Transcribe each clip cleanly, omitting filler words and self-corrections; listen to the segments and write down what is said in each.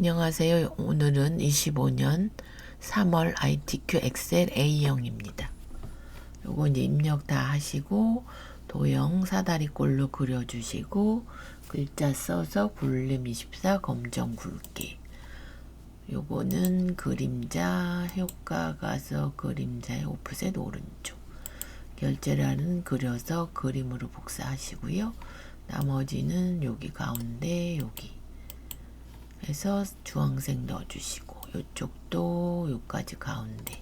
안녕하세요. 오늘은 25년 3월 ITQ 엑셀 A형입니다. 요거 이제 입력 다 하시고 도형 사다리꼴로 그려주시고 글자 써서 굴림 24 검정 굵기. 요거는 그림자 효과 가서 그림자의 오프셋 오른쪽. 결제란은 그려서 그림으로 복사하시고요. 나머지는 여기 가운데 여기 해서 주황색 넣어주시고 이쪽도 여기까지 가운데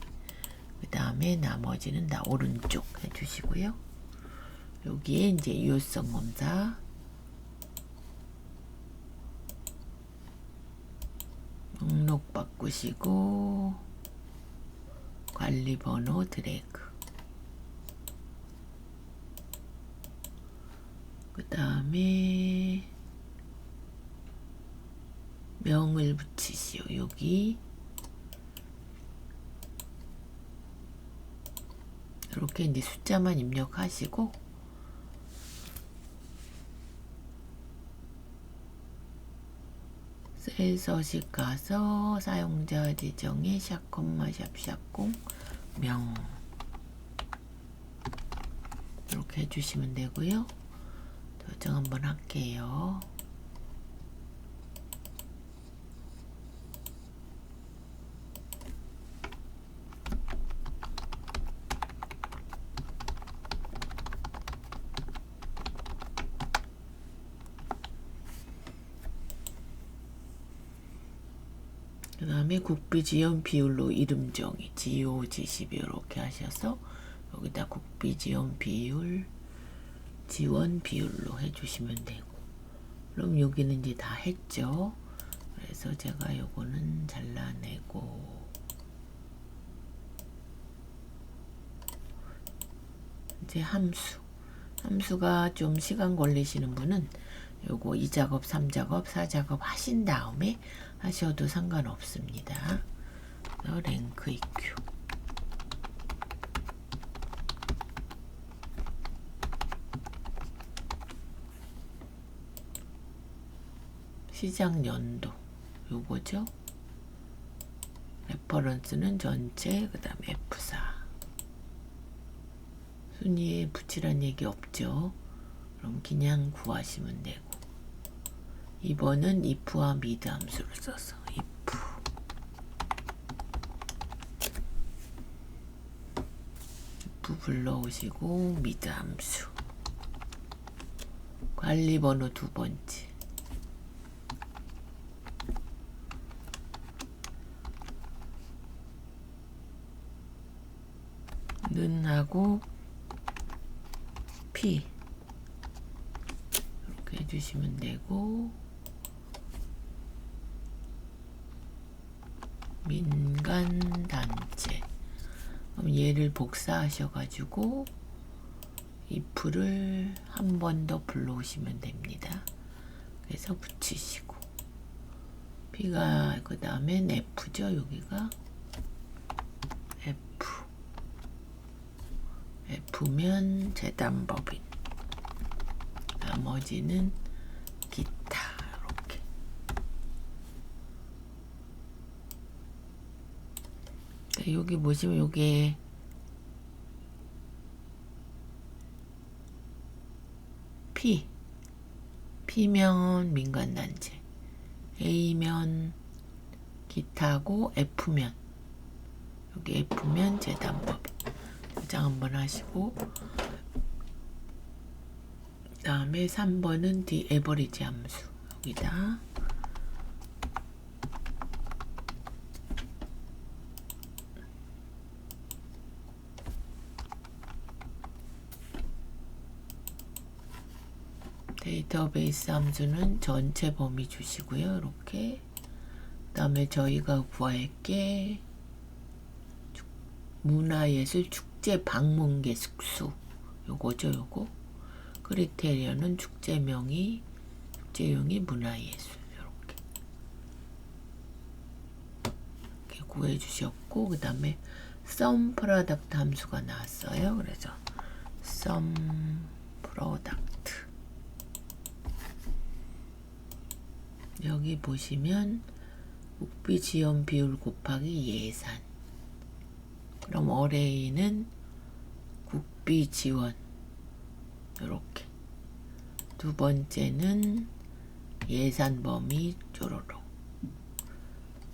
그 다음에 나머지는 다 오른쪽 해주시고요. 여기에 이제 유효성 검사 목록 바꾸시고 관리번호 드래그 그 다음에 명을 붙이시오. 여기 이렇게 이제 숫자만 입력하시고 셀 서식 가서 사용자 지정에 샵콤마 샵샵공 명 이렇게 해주시면 되고요. 조정 한번 할게요. 그 다음에 국비 지원 비율로 이름 정의 지오 지시비 이렇게 하셔서 여기다 국비 지원 비율 지원 비율로 해주시면 되고 그럼 여기는 이제 다 했죠. 그래서 제가 요거는 잘라내고 이제 함수가 좀 시간 걸리시는 분은 요거 2작업, 3작업, 4작업 하신 다음에 하셔도 상관없습니다. 랭크 EQ 시작 연도 요거죠. 레퍼런스는 전체 그 다음에 F4 순위에 붙이란 얘기 없죠. 그럼 그냥 구하시면 되고 2번은 if와 mid 함수를 써서 if 불러오시고 mid 함수 관리번호 두 번째 는 하고 P 이렇게 해주시면 되고 민간단체 그럼 얘를 복사하셔가지고 if를 한 번 더 불러오시면 됩니다. 그래서 붙이시고 P가 그 다음엔 F죠. 여기가 F면 재단법인 나머지는 기타 이렇게 여기 보시면 요게 P면 민간단체 A면 기타고 F면 여기 F면 재단법인 저장 한번 하시고 그 다음에 3번은 D 에버리지 함수 여기다 데이터베이스 함수는 전체 범위 주시고요. 이렇게 그 다음에 저희가 구할 게 문화예술 축제 방문객 숙수 요거죠. 요거 크리테리어는 축제명이 축제용이 문화예술 이렇게 구해 주셨고 그 다음에 sum product 함수가 나왔어요. 그래서 sum product 여기 보시면 국비 지원 비율 곱하기 예산. 그럼 어레이는 국비 지원 요렇게. 두 번째는 예산 범위 쪼로록.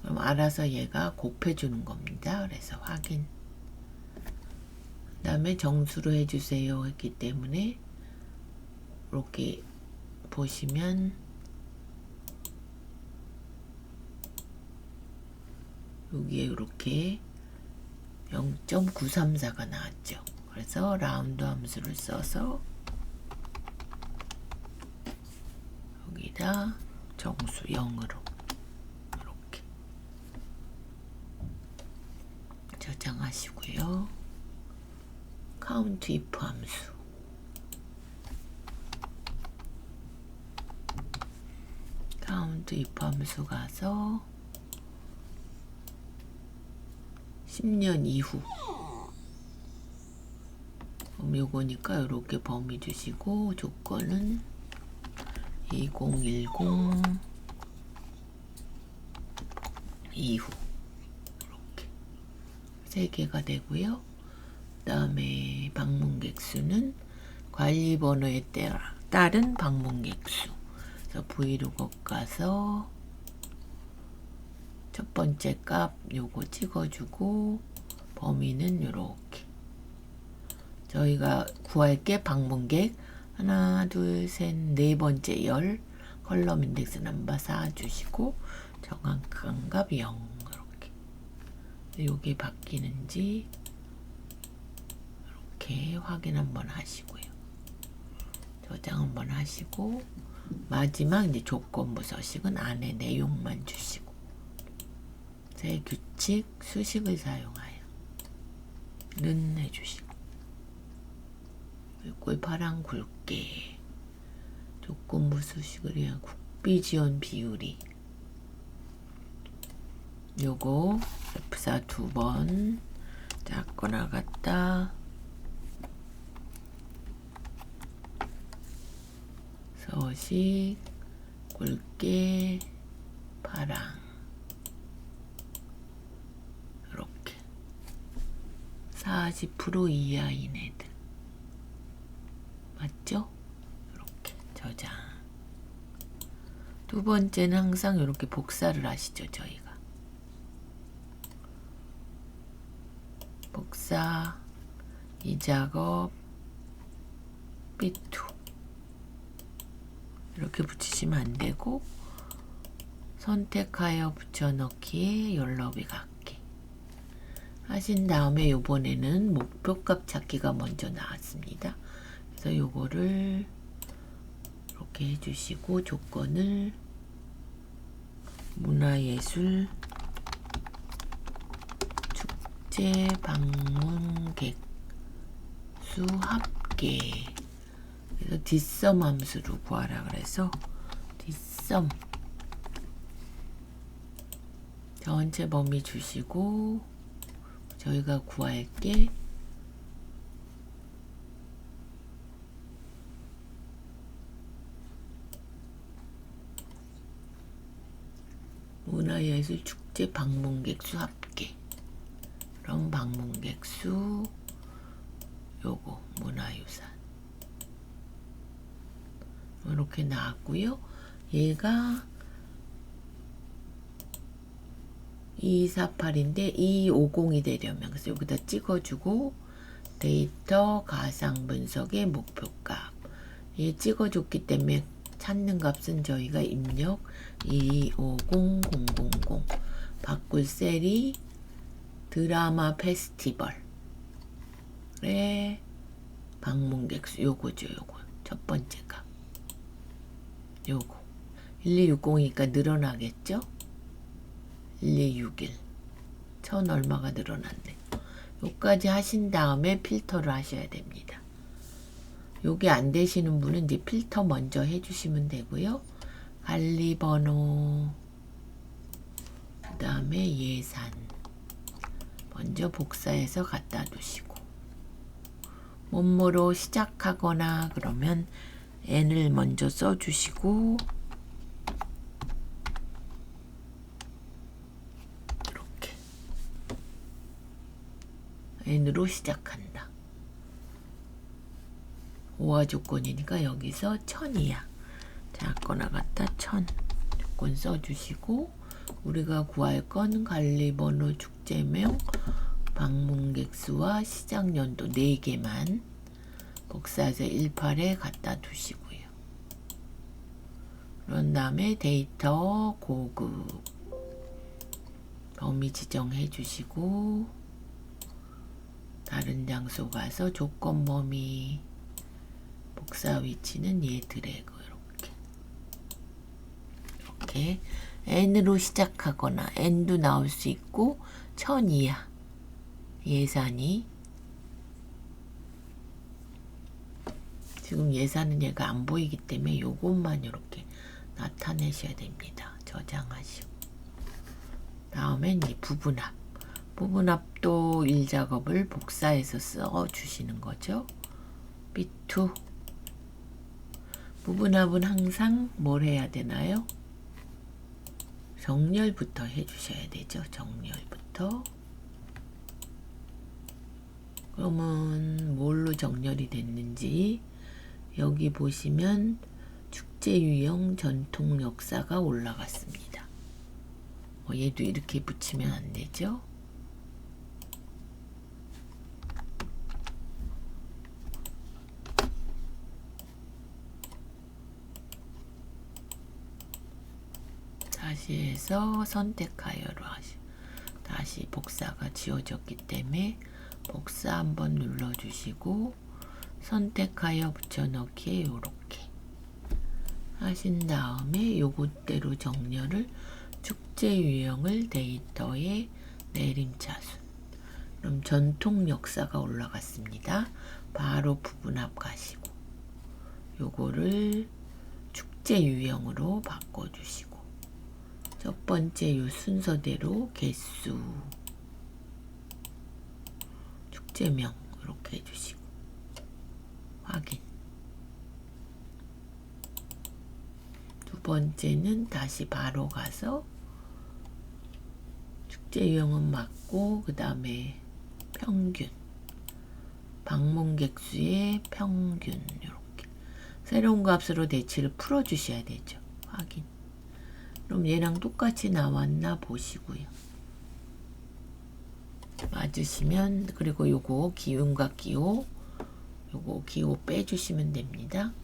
그럼 알아서 얘가 곱해주는 겁니다. 그래서 확인. 그 다음에 정수로 해주세요 했기 때문에 이렇게 보시면 여기에 이렇게 0.934가 나왔죠. 그래서 라운드 함수를 써서 여기다 정수 0으로 이렇게 저장하시고요. 카운트 if 함수 카운트 if 함수 가서 10년 이후 그럼 요거니까 이렇게 범위 주시고 조건은 2010 이후 이렇게 3개가 되고요. 그 다음에 방문객 수는 관리 번호에 따른 방문객 수. 그래서 브이로그 가서 첫 번째 값 요거 찍어주고 범위는 요렇게. 저희가 구할 게 방문객 하나, 둘, 셋, 네 번째 열 컬럼 인덱스 넘버 4 주시고 정확한 값 0 이렇게. 요게 바뀌는지 이렇게 확인 한번 하시고요. 저장 한번 하시고 마지막 이제 조건부 서식은 안에 내용만 주시고 새 규칙 수식을 사용하여 는 해주시고 꿀파랑 굵게 조건부 수식을 위한 국비 지원 비율이 요거 F4 2번 작거나 같다 서식 굵게 파랑 이렇게 40% 이하인 애들 맞죠? 이렇게 저장. 두 번째는 항상 이렇게 복사를 하시죠. 저희가 복사 이 작업 B2 이렇게 붙이시면 안 되고 선택하여 붙여넣기에 열너비 갖기 하신 다음에 요번에는 목표값 찾기가 먼저 나왔습니다. 그래서 요거를 이렇게 해주시고 조건을 문화예술 축제 방문객 수 합계 그래서 뒷섬 함수로 구하라 그래서 뒷섬 전체 범위 주시고 저희가 구할 게 문화예술 축제 방문객 수 합계. 그럼 방문객 수 요거 문화유산 이렇게 나왔고요. 얘가 248인데 250이 되려면 그래서 여기다 찍어주고 데이터 가상 분석의 목표값 얘 찍어줬기 때문에 찾는 값은 저희가 입력 250000 바꿀 셀이 드라마 페스티벌의 방문객 수 요거죠. 요거 첫 번째 값 요거 1260이니까 늘어나겠죠. 1261 1000 얼마가 늘어났네. 요까지 하신 다음에 필터를 하셔야 됩니다. 요게 안 되시는 분은 이제 필터 먼저 해주시면 되고요. 관리 번호 그 다음에 예산 먼저 복사해서 갖다 두시고 뭐뭐로 시작하거나 그러면 n을 먼저 써주시고 n으로 시작한다. 5와 조건이니까 여기서 1000이야. 작거나 같다 1000 조건 써주시고, 우리가 구할 건 관리번호, 축제명, 방문객 수와 시작연도 4개만 복사해서 18에 갖다 두시고요. 그런 다음에 데이터 고급 범위 지정해 주시고, 다른 장소 가서 조건 범위 복사 위치는 얘 드래그 이렇게 n으로 시작하거나 n도 나올 수 있고 1000이야. 예산이 지금 예산은 얘가 안 보이기 때문에 요것만 이렇게 나타내셔야 됩니다. 저장하시고, 다음엔 이 부분합도 1작업을 복사해서 써 주시는 거죠. B2 부분합은 항상 뭘 해야 되나요? 정렬부터 해주셔야 되죠. 정렬부터. 그러면 뭘로 정렬이 됐는지 여기 보시면 축제 유형 전통 역사가 올라갔습니다. 얘도 이렇게 붙이면 안 되죠. 다시 해서 선택하여로 하시. 다시 복사가 지워졌기 때문에 복사 한번 눌러주시고 선택하여 붙여넣기에 이렇게 하신 다음에 요것대로 정렬을 축제 유형을 데이터에 내림차순. 그럼 전통 역사가 올라갔습니다. 바로 부분합 가시고 요거를 축제 유형으로 바꿔주시고, 첫 번째 요 순서대로 개수, 축제명 이렇게 해주시고 확인. 두 번째는 다시 바로 가서 축제 유형은 맞고, 그 다음에 평균, 방문객 수의 평균 이렇게 새로운 값으로 대치를 풀어 주셔야 되죠. 확인. 그럼 얘랑 똑같이 나왔나 보시고요. 맞으시면, 그리고 요거 기운과 기호, 요거 기호 빼주시면 됩니다.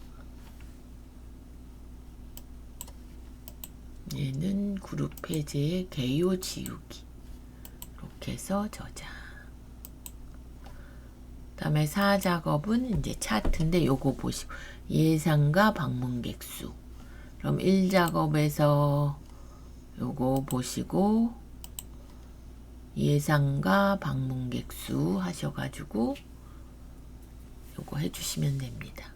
얘는 그룹 해제, 개요 지우기 이렇게 해서 저장. 다음에 4작업은 이제 차트인데 요거 보시고 예상과 방문객 수. 그럼 1작업에서 요거 보시고 예상과 방문객 수 하셔가지고 요거 해주시면 됩니다.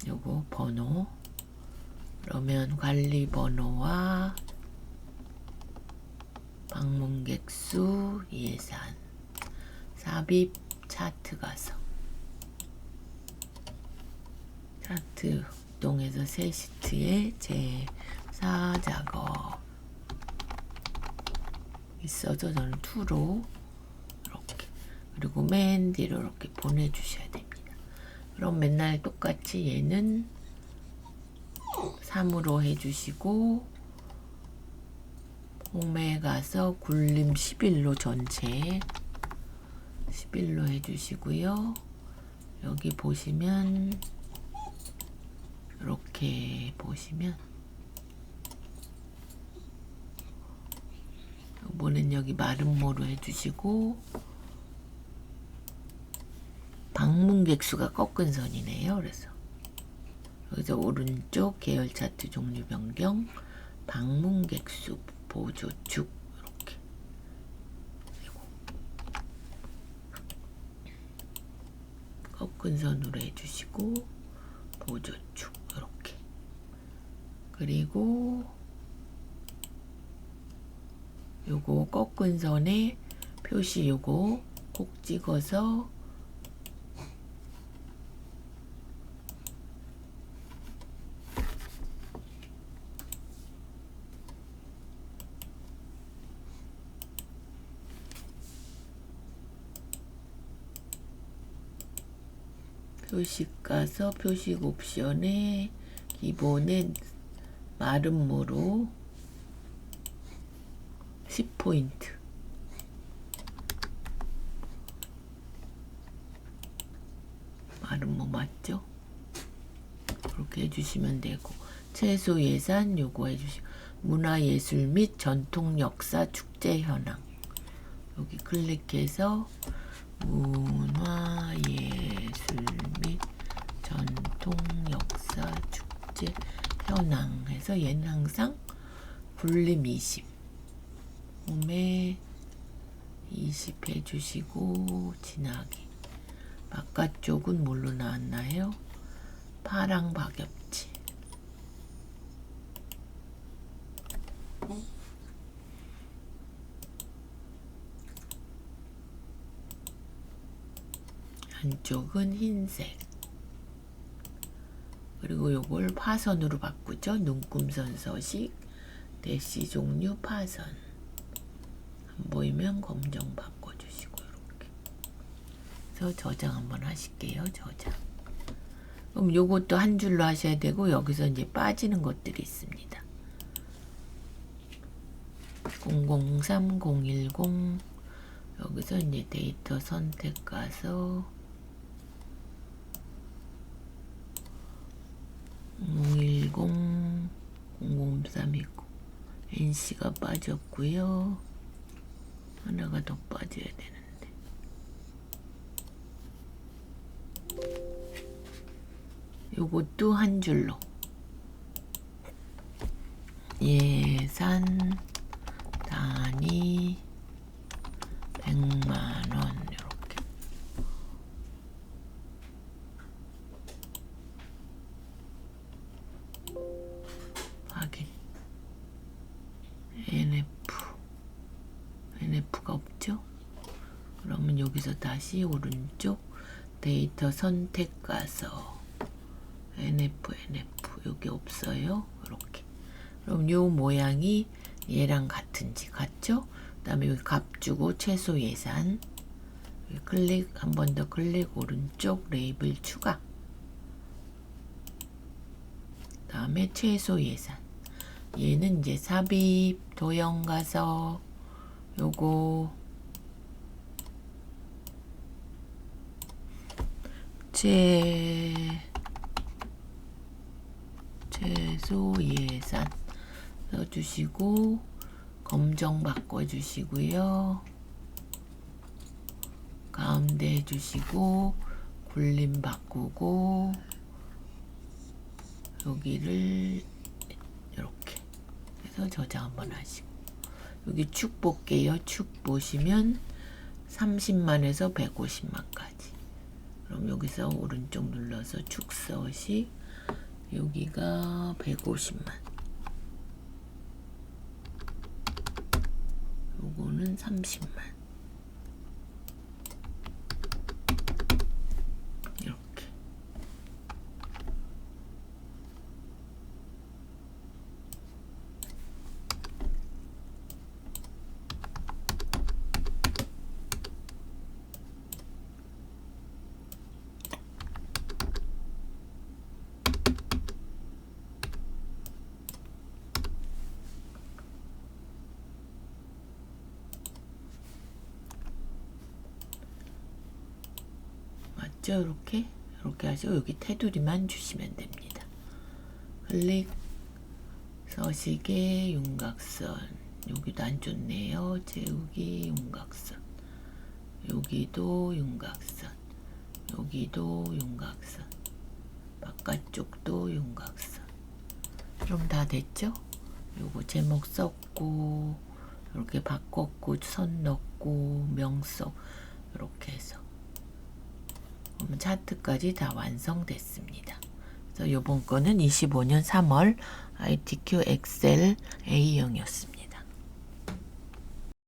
요거 번호, 그러면 관리 번호와 방문객 수, 예산, 삽입 차트 가서 차트 이동해서 새 시트에 제 4작업 있어서 저는 2로 이렇게, 그리고 맨 뒤로 이렇게 보내주셔야 됩니다. 그럼 맨날 똑같이 얘는 3으로 해주시고, 홈에 가서 굴림 11로 전체 11로 해주시고요. 여기 보시면 이렇게 보시면 요거는 여기 마름모로 해주시고, 방문객 수가 꺾은 선이네요. 그래서 여기서 오른쪽 계열 차트 종류 변경, 방문객 수 보조축 이렇게 꺾은 선으로 해주시고 보조축 이렇게, 그리고 요거 꺾은 선에 표시 요거 꼭 찍어서 표식 가서 표식 옵션에 기본에 마름모로 10포인트 마름모 맞죠? 그렇게 해주시면 되고 최소 예산 요거 해주시고 문화예술 및 전통역사 축제 현황 여기 클릭해서 문화예술 및 전통역사 축제 현황 해서 얘는 항상 볼륨 20 홈에 20 해주시고 지나기 바깥쪽은 뭘로 나왔나요? 파랑 박엽지 안쪽은 흰색 그리고 요걸 파선으로 바꾸죠. 눈금선 서식 대시 종류 파선 안 보이면 검정 바꿔주시고 이렇게 그래서 저장 한번 하실게요. 저장 그럼 요것도 한 줄로 하셔야 되고 여기서 이제 빠지는 것들이 있습니다. 003, 010 여기서 이제 데이터 선택 가서 010, 003 있고 NC가 빠졌고요. 하나가 더 빠져야 되는데 요것도 한 줄로 예산 단위 100만원 이렇게 확인 NF가 없죠? 그러면 여기서 다시 오른쪽 데이터 선택 가서 NF 여기 없어요. 이렇게 그럼 요 모양이 얘랑 같은지 같죠? 그 다음에 여기 값 주고 최소 예산 클릭 한 번 더 클릭 오른쪽 레이블 추가 그 다음에 최소 예산 얘는 이제 삽입 도형 가서 요거 최소 예산 넣어주시고 검정 바꿔주시고요. 가운데 해주시고 굴림 바꾸고 여기를 이렇게 해서 저장 한번 하시고 여기 축 볼게요. 축 보시면 30만에서 150만까지 그럼 여기서 오른쪽 눌러서 축서식 여기가 150만 요거는 30만 이렇게 이렇게 하시고 여기 테두리만 주시면 됩니다. 클릭 서식에 윤곽선 여기도 안 좋네요. 재우기 윤곽선 여기도 윤곽선 여기도 윤곽선 바깥쪽도 윤곽선 그럼 다 됐죠? 요거 제목 썼고 이렇게 바꿨고 선 넣고 명석 이렇게 해서 차트까지 다 완성됐습니다. 그래서 이번 거는 25년 3월 ITQ 엑셀 A형이었습니다.